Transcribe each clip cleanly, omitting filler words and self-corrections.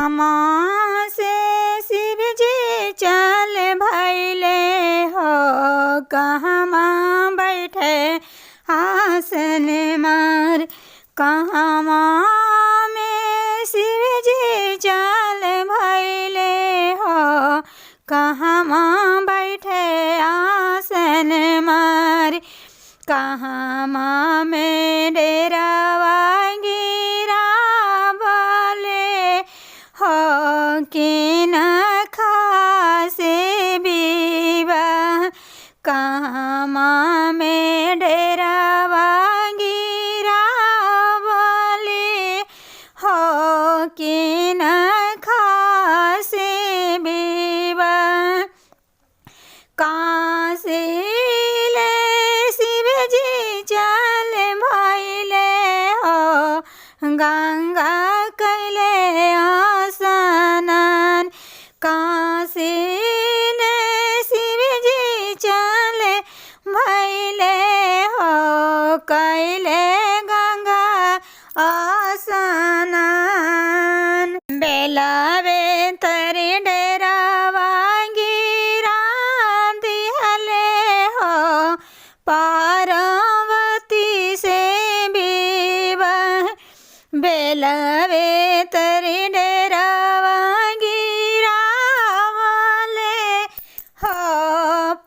कहवा से शिव जी चल भैले हो, कहवा बैठे आसन मार। कहवा में शिव जी चल भैले हो, कहवा बैठे आसन मार। कहवा में डेरावा गिरा बोले हो, कि न खासे बीबा। कहवा में डेरावा गिरा बोले हो, कि न खासे बीबा। काशी ले शिव जी चल भैले हो, गंगा कैले स्नान। काशी ले शिव जी चल भैले हो, कैले गंगा स्नान। बेलावे तरी डेरावा गिरा दिहले हो, पार्वती से विवाह। बेलावे तरी डेरावा गिरा वाले हो,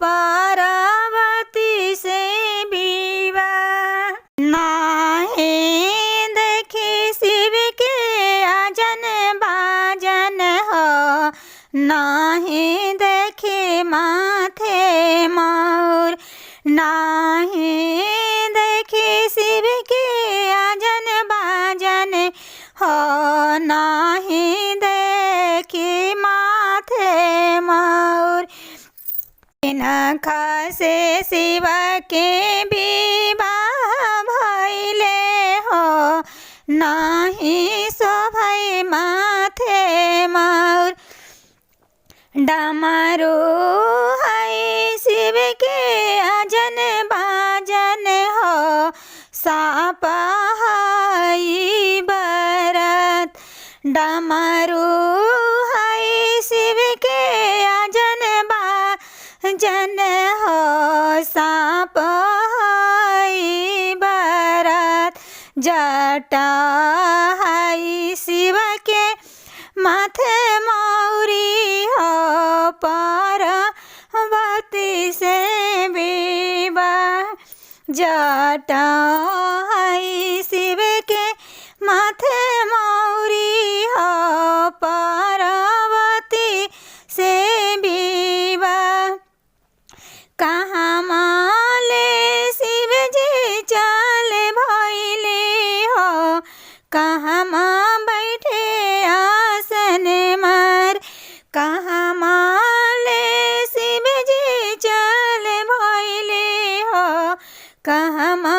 पार्वती से विवाह। नाहे देखी शिव के आजन बाजन हो, नाहे देखे माथे मोर। नाहे देखे शिव के आजन बाजन हो, नाहे देखे माथे मोर। नखा से शिव के विवाह भैले हो, नाही शोभै माथे मोर। डमरू है शिव के आजन बाजन हो, साप है बरत। डमरू है शिव के आजन बाजन हो, साप है बरत। जटा है शिव के माथे मौरी हो, पार्वती से विवाह। जटा है शिव के माथे मौरी हो, पार्वती से विवाह। कहवा ले शिव जी चल भैले हो, कहवा बैठे आसन मार। कहवा ले शिव जी चल भैले हो, कहवा